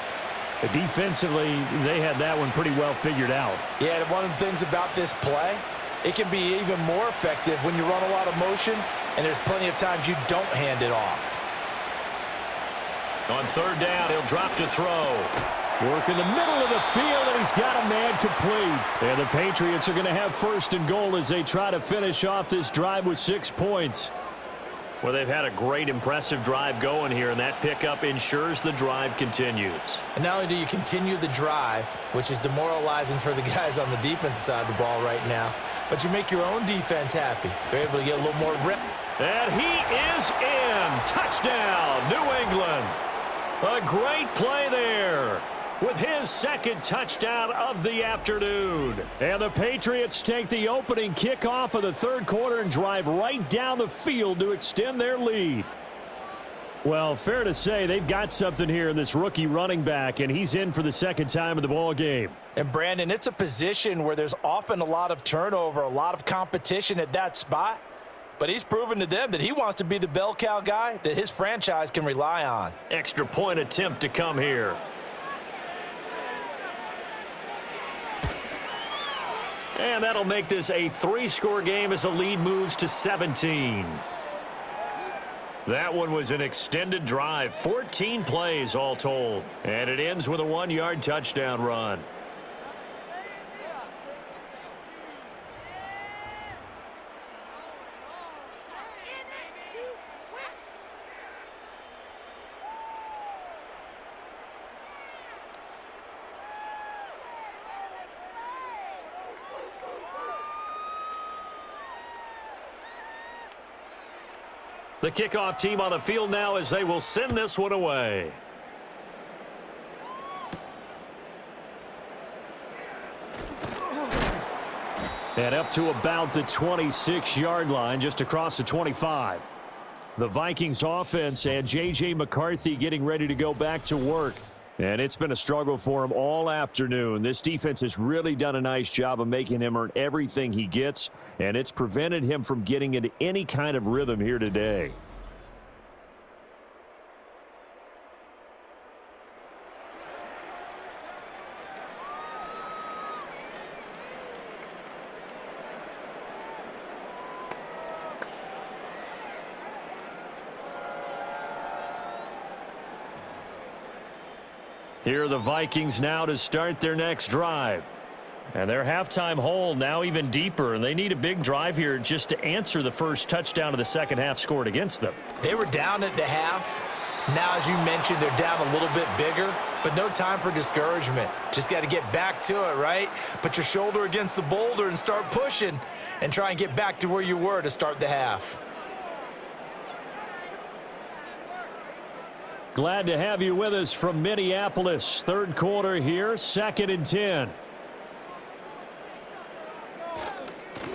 Defensively, they had that one pretty well figured out. Yeah, and one of the things about this play, it can be even more effective when you run a lot of motion, and there's plenty of times you don't hand it off. On 3rd down, he'll drop to throw. Work in the middle of the field, and he's got a man complete. And the Patriots are going to have 1st and goal as they try to finish off this drive with 6 points. Well, they've had a great, impressive drive going here, and that pickup ensures the drive continues. And not only do you continue the drive, which is demoralizing for the guys on the defensive side of the ball right now, but you make your own defense happy. They're able to get a little more rep. And he is in. Touchdown, New England. A great play there with his 2nd touchdown of the afternoon. And the Patriots take the opening kickoff of the 3rd quarter and drive right down the field to extend their lead. Well, fair to say they've got something here in this rookie running back, and he's in for the 2nd time of the ball game. And Brandon, it's a position where there's often a lot of turnover, a lot of competition at that spot. But he's proven to them that he wants to be the bell cow guy that his franchise can rely on. Extra point attempt to come here. And that'll make this a 3-score game as the lead moves to 17. That one was an extended drive, 14 plays all told. And it ends with a 1-yard touchdown run. The kickoff team on the field now as they will send this one away. And up to about the 26-yard line, just across the 25. The Vikings offense and J.J. McCarthy getting ready to go back to work. And it's been a struggle for him all afternoon. This defense has really done a nice job of making him earn everything he gets, and it's prevented him from getting into any kind of rhythm here today. Here are the Vikings now to start their next drive. And their halftime hole now even deeper, and they need a big drive here just to answer the first touchdown of the second half scored against them. They were down at the half. Now, as you mentioned, they're down a little bit bigger, but no time for discouragement. Just got to get back to it, right? Put your shoulder against the boulder and start pushing and try and get back to where you were to start the half. Glad to have you with us from Minneapolis. Third quarter here, 2nd and 10.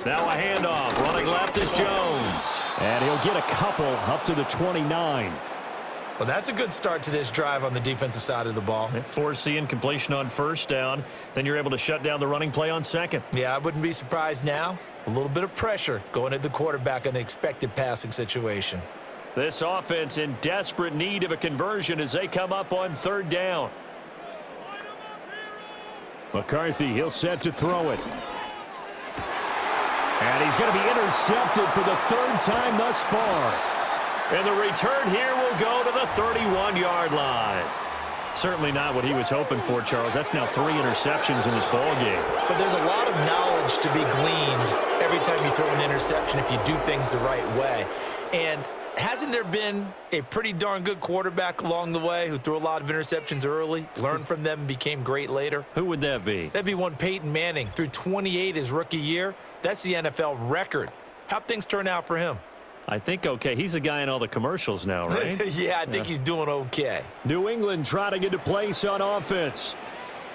Now a handoff. Running left is Jones. And he'll get a couple up to the 29. Well, that's a good start to this drive on the defensive side of the ball. Force the incompletion on first down. Then you're able to shut down the running play on second. Yeah, I wouldn't be surprised now. A little bit of pressure going at the quarterback in an expected passing situation. This offense in desperate need of a conversion as they come up on third down. McCarthy, he'll set to throw it. And he's going to be intercepted for the third time thus far. And the return here will go to the 31-yard line. Certainly not what he was hoping for, Charles. That's now 3 interceptions in this ball game. But there's a lot of knowledge to be gleaned every time you throw an interception if you do things the right way. And hasn't there been a pretty darn good quarterback along the way who threw a lot of interceptions early, learned from them, and became great later? Who would that be? That'd be one Peyton Manning. Threw 28 his rookie year. That's the NFL record. How'd things turn out for him? I think okay. He's the guy in all the commercials now, right? Yeah, I think he's doing okay. New England trying to get a place on offense.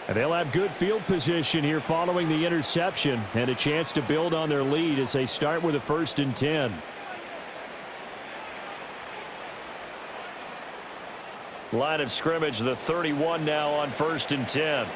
And they'll have good field position here following the interception and a chance to build on their lead as they start with a 1st and 10. Line of scrimmage, the 31 now on 1st and 10.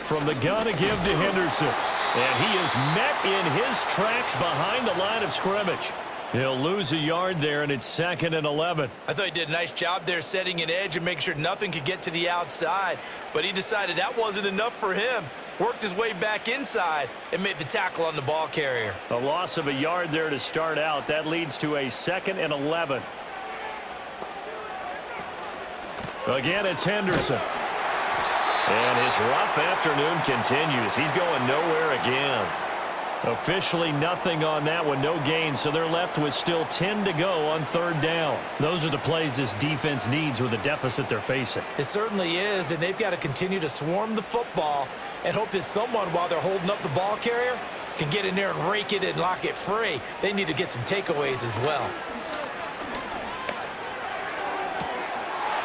From the gun to give to Henderson. And he is met in his tracks behind the line of scrimmage. He'll lose a yard there, and it's 2nd and 11. I thought he did a nice job there setting an edge and making sure nothing could get to the outside. But he decided that wasn't enough for him. Worked his way back inside and made the tackle on the ball carrier. A loss of a yard there to start out. That leads to a 2nd and 11. Again, it's Henderson. And his rough afternoon continues. He's going nowhere again. Officially nothing on that one, no gain, so they're left with still 10 to go on third down. Those are the plays this defense needs with the deficit they're facing. It certainly is, and they've got to continue to swarm the football and hope that someone, while they're holding up the ball carrier, can get in there and rake it and lock it free. They need to get some takeaways as well.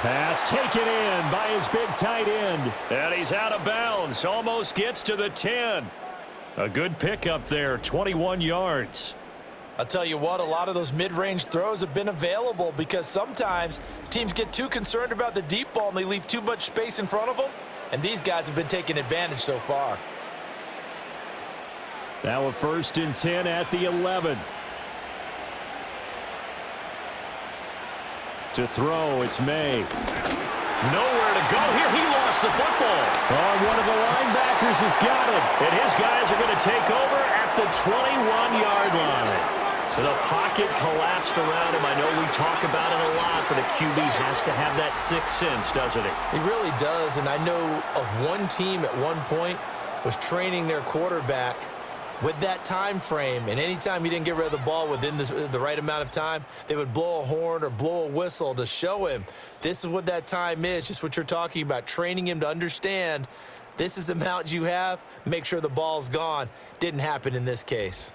Pass taken in by his big tight end. And he's out of bounds. Almost gets to the 10. A good pickup there, 21 yards. I'll tell you what, a lot of those mid-range throws have been available because sometimes teams get too concerned about the deep ball and they leave too much space in front of them. And these guys have been taking advantage so far. Now a 1st and 10 at the 11. To throw, it's May. Nowhere to go here. He lost the football. Oh, one of the linebackers has got it. And his guys are going to take over at the 21-yard line. The pocket collapsed around him. I know we talk about it a lot, but a QB has to have that sixth sense, doesn't he? He really does, and I know of one team at one point was training their quarterback with that time frame, and anytime he didn't get rid of the ball within the right amount of time, they would blow a horn or blow a whistle to show him this is what that time is, just what you're talking about, training him to understand this is the amount you have, make sure the ball's gone. Didn't happen in this case.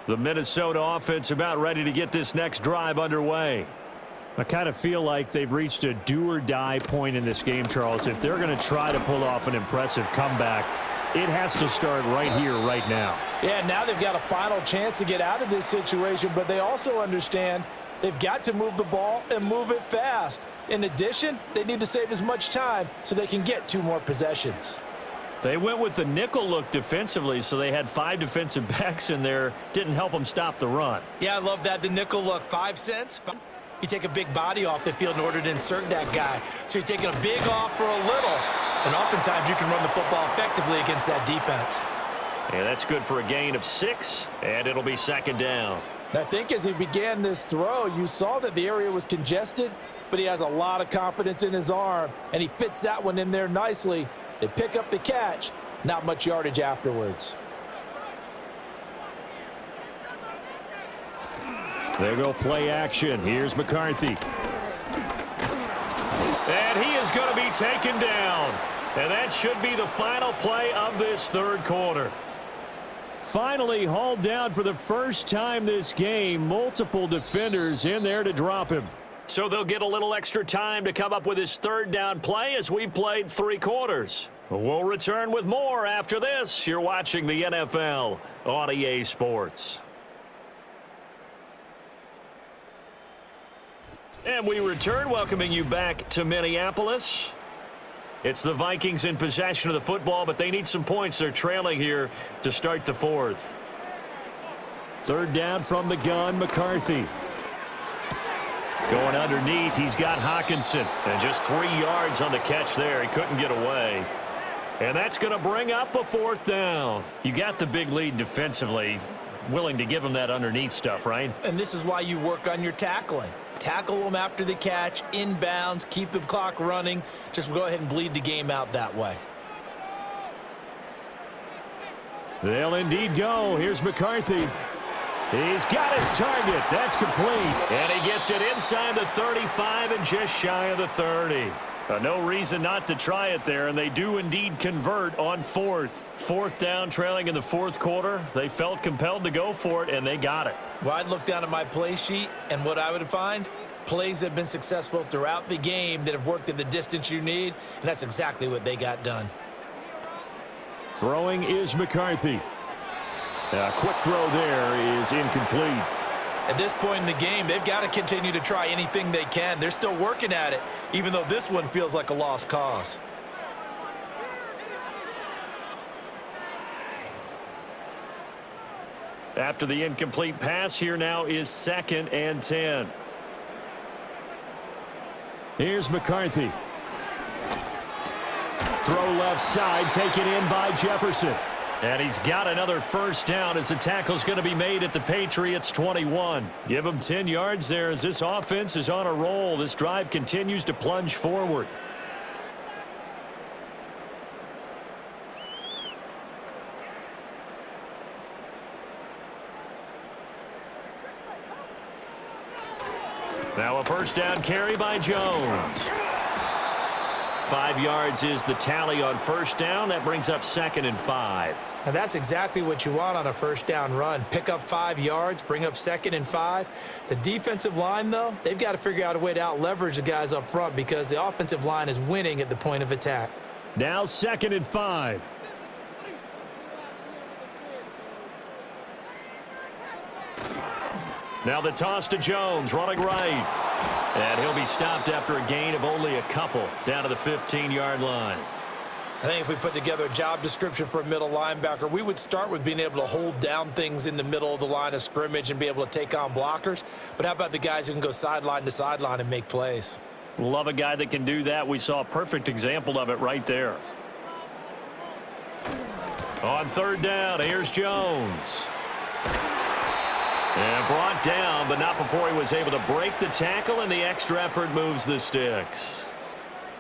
The Minnesota offense about ready to get this next drive underway. I kind of feel like they've reached a do-or-die point in this game, Charles. If they're going to try to pull off an impressive comeback, it has to start right here, right now. Yeah, now they've got a final chance to get out of this situation, but they also understand they've got to move the ball and move it fast. In addition, they need to save as much time so they can get 2 more possessions. They went with the nickel look defensively, so they had 5 defensive backs in there. Didn't help them stop the run. Yeah, I love that. The nickel look, 5 cents. You take a big body off the field in order to insert that guy. So you're taking a big off for a little. And oftentimes you can run the football effectively against that defense. Yeah, that's good for a gain of 6, and it'll be second down. I think as he began this throw, you saw that the area was congested, but he has a lot of confidence in his arm, and he fits that one in there nicely. They pick up the catch, not much yardage afterwards. There go play action. Here's McCarthy. And he is going to be taken down. And that should be the final play of this third quarter. Finally hauled down for the first time this game. Multiple defenders in there to drop him. So they'll get a little extra time to come up with his third down play as we've played 3 quarters. We'll return with more after this. You're watching the NFL on EA Sports. And we return, welcoming you back to Minneapolis. It's the Vikings in possession of the football, but they need some points. They're trailing here to start the fourth. Third down from the gun, McCarthy. Going underneath, he's got Hawkinson. And just 3 yards on the catch there. He couldn't get away. And that's going to bring up a 4th down. You got the big lead defensively. Willing to give him that underneath stuff, right? And this is why you work on your tackling. Tackle them after the catch, inbounds, keep the clock running. Just go ahead and bleed the game out that way. They'll indeed go. Here's McCarthy. He's got his target. That's complete. And he gets it inside the 35 and just shy of the 30. No reason not to try it there, and they do indeed convert on 4th. 4th down, trailing in the 4th quarter. They felt compelled to go for it, and they got it. Well, I'd look down at my play sheet, and what I would find, plays that have been successful throughout the game that have worked at the distance you need, and that's exactly what they got done. Throwing is McCarthy. A quick throw there is incomplete. At this point in the game, they've got to continue to try anything they can. They're still working at it, even though this one feels like a lost cause. After the incomplete pass, here now is 2nd and 10. Here's McCarthy. Throw left side, taken in by Jefferson. And he's got another 1st down as the tackle's going to be made at the Patriots 21. Give him 10 yards there as this offense is on a roll. This drive continues to plunge forward. Now a 1st down carry by Jones. 5 yards is the tally on 1st down. That brings up 2nd and 5. And that's exactly what you want on a 1st down run. Pick up 5 yards, bring up 2nd and 5. The defensive line, though, they've got to figure out a way to out-leverage the guys up front because the offensive line is winning at the point of attack. Now 2nd and 5. Now the toss to Jones, running right. And he'll be stopped after a gain of only a couple down to the 15-yard line. I think if we put together a job description for a middle linebacker, we would start with being able to hold down things in the middle of the line of scrimmage and be able to take on blockers. But how about the guys who can go sideline to sideline and make plays? Love a guy that can do that. We saw a perfect example of it right there. On third down, here's Jones. And brought down, but not before he was able to break the tackle, and the extra effort moves the sticks.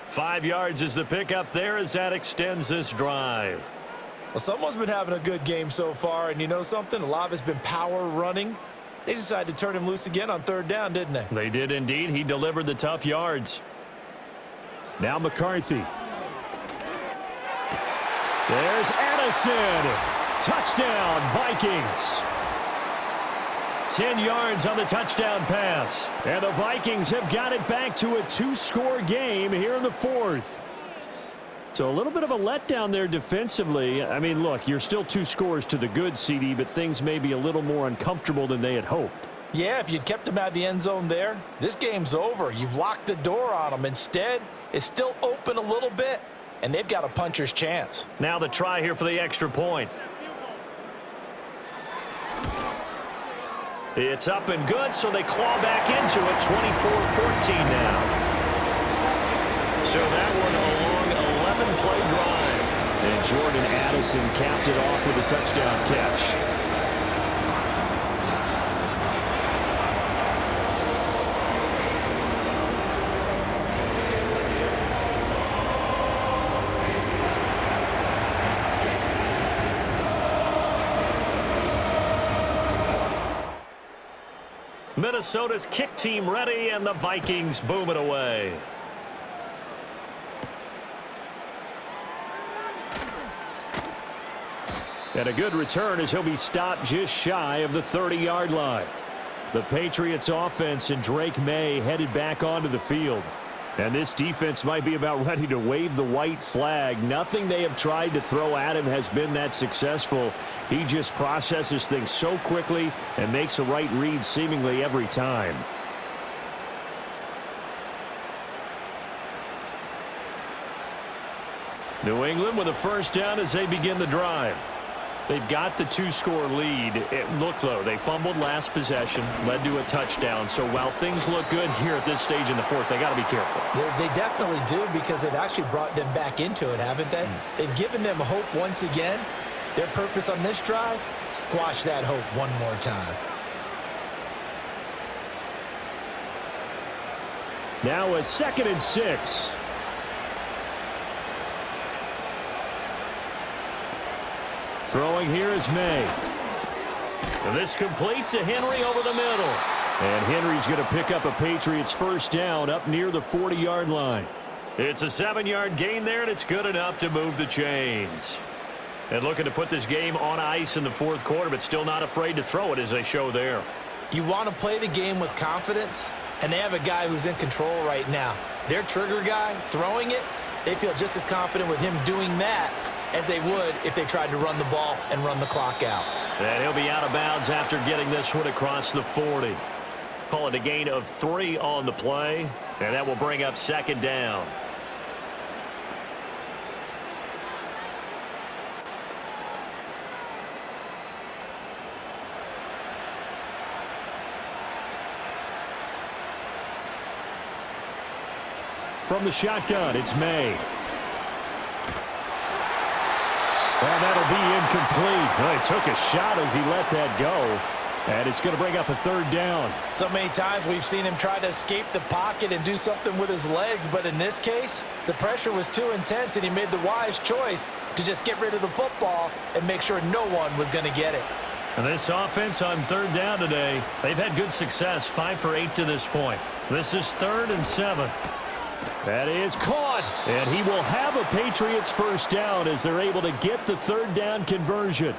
5 yards is the pickup there as that extends this drive. Well, someone's been having a good game so far, and you know something? A lot of it's been power running. They decided to turn him loose again on third down, didn't they? They did indeed. He delivered the tough yards. Now McCarthy. There's Addison. Touchdown, Vikings. 10 yards on the touchdown pass. And the Vikings have got it back to a 2-score game here in the fourth. So a little bit of a letdown there defensively. I mean, look, you're still 2 scores to the good, CD, but things may be a little more uncomfortable than they had hoped. Yeah, if you'd kept him out of the end zone there, this game's over. You've locked the door on them. Instead, it's still open a little bit, and they've got a puncher's chance. Now the try here for the extra point. It's up and good, so they claw back into it, 24-14 now. So that one a long 11-play drive. And Jordan Addison capped it off with a touchdown catch. Minnesota's kick team ready, and the Vikings boom it away. And a good return as he'll be stopped just shy of the 30-yard line. The Patriots offense and Drake May headed back onto the field. And this defense might be about ready to wave the white flag. Nothing they have tried to throw at him has been that successful. He just processes things so quickly and makes a right read seemingly every time. New England with a first down as they begin the drive. They've got the 2-score lead. Look, though, they fumbled last possession, led to a touchdown. So while things look good here at this stage in the fourth, they got to be careful. They definitely do, because they've actually brought them back into it, haven't they? They've given them hope once again. Their purpose on this drive, squash that hope one more time. Now a 2nd and 6. Throwing here is May. And this complete to Henry over the middle. And Henry's going to pick up a Patriots first down up near the 40-yard line. It's a 7-yard gain there, and it's good enough to move the chains. And looking to put this game on ice in the fourth quarter, but still not afraid to throw it as they show there. You want to play the game with confidence, and they have a guy who's in control right now. Their trigger guy throwing it, they feel just as confident with him doing that as they would if they tried to run the ball and run the clock out. And he'll be out of bounds after getting this one across the 40. Call it a gain of 3 on the play, and that will bring up 2nd down. From the shotgun, it's May. And that'll be incomplete. Well, he took a shot as he let that go. And it's going to bring up a 3rd down. So many times we've seen him try to escape the pocket and do something with his legs, but in this case, the pressure was too intense, and he made the wise choice to just get rid of the football and make sure no one was going to get it. And this offense on 3rd down today, they've had good success, 5 for 8 to this point. This is 3rd and 7. That is caught, and he will have a Patriots first down as they're able to get the 3rd down conversion.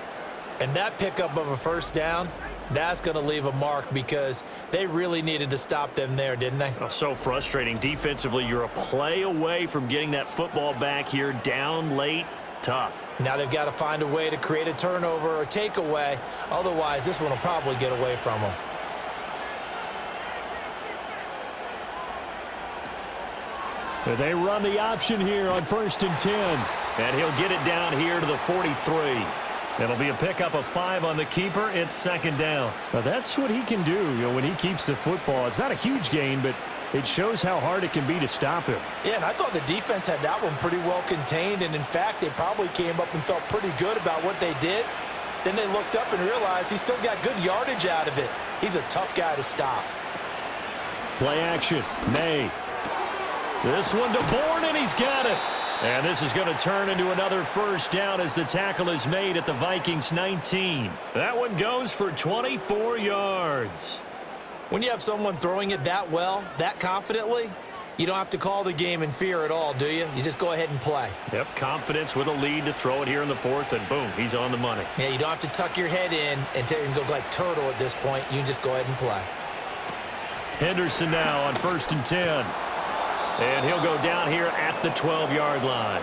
And that pickup of a first down, that's going to leave a mark, because they really needed to stop them there, didn't they? Oh, so frustrating. Defensively, you're a play away from getting that football back here, down late. Tough. Now they've got to find a way to create a turnover or takeaway. Otherwise, this one will probably get away from them. They run the option here on 1st and 10. And he'll get it down here to the 43. It'll be a pickup of 5 on the keeper. It's 2nd down. Now that's what he can do, when he keeps the football. It's not a huge gain, but it shows how hard it can be to stop him. Yeah, and I thought the defense had that one pretty well contained, and in fact, they probably came up and felt pretty good about what they did. Then they looked up and realized he still got good yardage out of it. He's a tough guy to stop. Play action. May. This one to Bourne, and he's got it. And this is going to turn into another 1st down as the tackle is made at the Vikings 19. That one goes for 24 yards. When you have someone throwing it that well, that confidently, you don't have to call the game in fear at all, do you? You just go ahead and play. Yep, confidence with a lead to throw it here in the 4th, and boom, he's on the money. Yeah, you don't have to tuck your head in and go like turtle at this point. You can just go ahead and play. Henderson now on 1st and 10. And he'll go down here at the 12-yard line.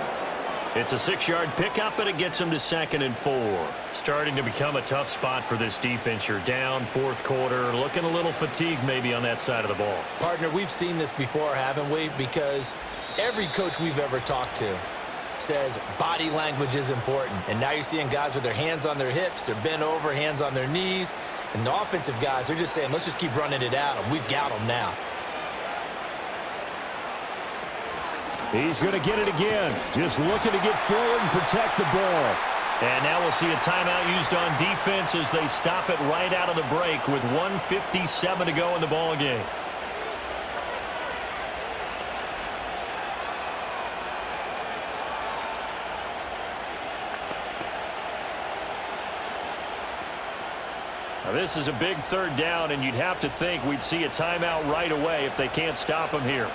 It's a 6-yard pickup, and it gets him to 2nd and 4. Starting to become a tough spot for this defense. You're down 4th quarter, looking a little fatigued maybe on that side of the ball. Partner, we've seen this before, haven't we? Because every coach we've ever talked to says body language is important. And now you're seeing guys with their hands on their hips, they're bent over, hands on their knees. And the offensive guys, they're just saying, let's just keep running it at them. We've got them now. He's going to get it again. Just looking to get forward and protect the ball. And now we'll see a timeout used on defense as they stop it right out of the break with 1:57 to go in the ball game. Now this is a big 3rd down, and you'd have to think we'd see a timeout right away if they can't stop him here.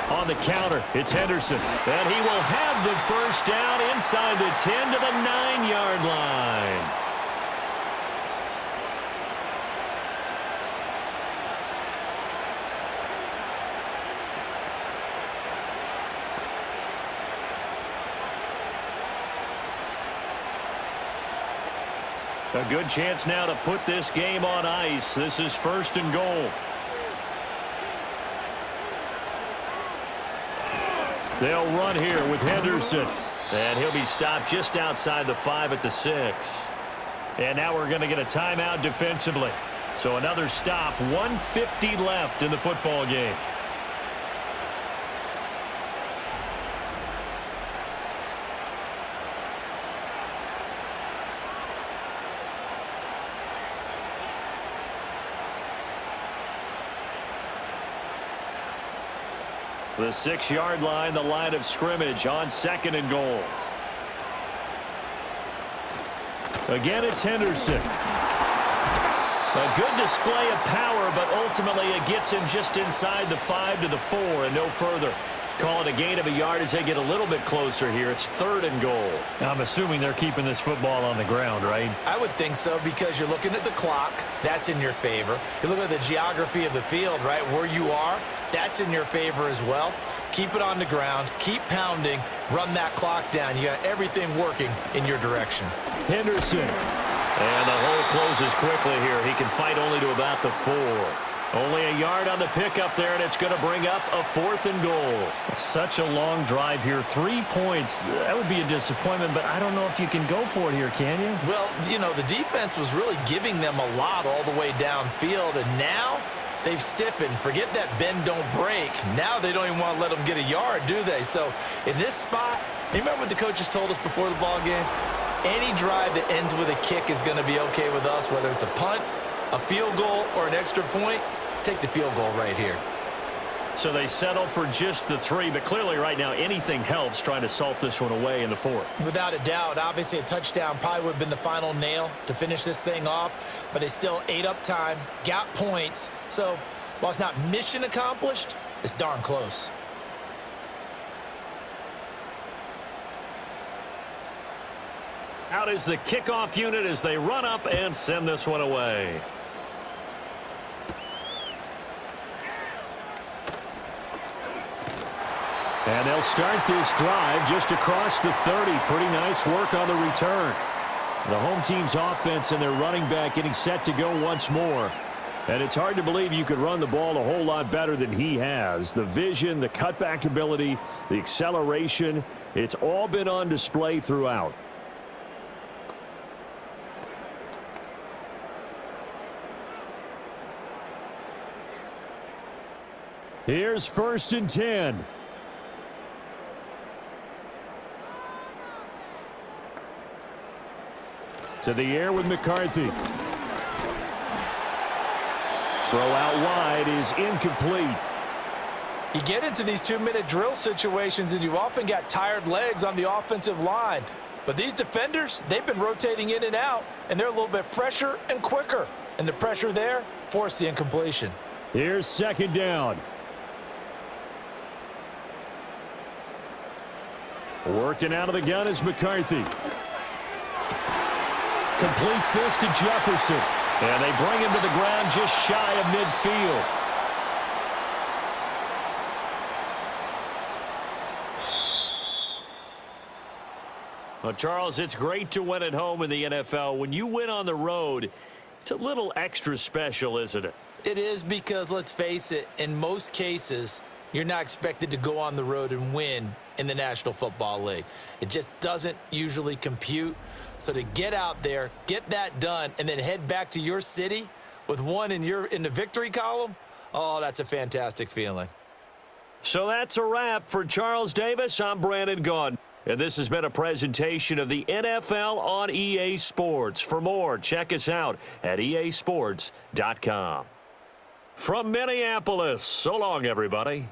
On the counter, it's Henderson. And he will have the 1st down inside the 10 to the 9-yard line. A good chance now to put this game on ice. This is 1st and goal. They'll run here with Henderson. And he'll be stopped just outside the 5 at the 6. And now we're going to get a timeout defensively. So another stop, 1:50 left in the football game. The 6-yard line, the line of scrimmage on 2nd and goal. Again, it's Henderson. A good display of power, but ultimately it gets him just inside the 5 to the 4 and no further. Call it a gain of a yard as they get a little bit closer here. It's 3rd and goal. Now, I'm assuming they're keeping this football on the ground, right? I would think so, because you're looking at the clock. That's in your favor. You look at the geography of the field, right, where you are. That's in your favor as well. Keep it on the ground. Keep pounding. Run that clock down. You got everything working in your direction. Henderson. And the hole closes quickly here. He can fight only to about the 4. Only a yard on the pickup there, and it's going to bring up a 4th and goal. Such a long drive here. 3 points. That would be a disappointment, but I don't know if you can go for it here, can you? Well, the defense was really giving them a lot all the way downfield, and now they've stiffened. Forget that bend, don't break. Now they don't even want to let them get a yard, do they? So in this spot, you remember what the coaches told us before the ball game? Any drive that ends with a kick is going to be okay with us, whether it's a punt, a field goal, or an extra point. Take the field goal right here. So they settle for just the 3, but clearly right now anything helps trying to salt this one away in the 4th. Without a doubt, obviously a touchdown probably would have been the final nail to finish this thing off, but they still ate up time, got points. So while it's not mission accomplished, it's darn close. Out is the kickoff unit as they run up and send this one away. And they'll start this drive just across the 30. Pretty nice work on the return. The home team's offense and their running back getting set to go once more. And it's hard to believe you could run the ball a whole lot better than he has. The vision, the cutback ability, the acceleration, it's all been on display throughout. Here's 1st and 10. To the air with McCarthy. Throw out wide is incomplete. You get into these 2-minute drill situations, and you've often got tired legs on the offensive line. But these defenders, they've been rotating in and out, and they're a little bit fresher and quicker. And the pressure there forced the incompletion. Here's 2nd down. Working out of the gun is McCarthy. Completes this to Jefferson. And they bring him to the ground just shy of midfield. Well, Charles, it's great to win at home in the NFL. When you win on the road, it's a little extra special, isn't it? It is, because let's face it, in most cases, you're not expected to go on the road and win in the National Football League. It just doesn't usually compute. So to get out there, get that done, and then head back to your city with one in the victory column, oh, that's a fantastic feeling. So that's a wrap for Charles Davis. I'm Brandon Gaudin. And this has been a presentation of the NFL on EA Sports. For more, check us out at easports.com. From Minneapolis, so long, everybody.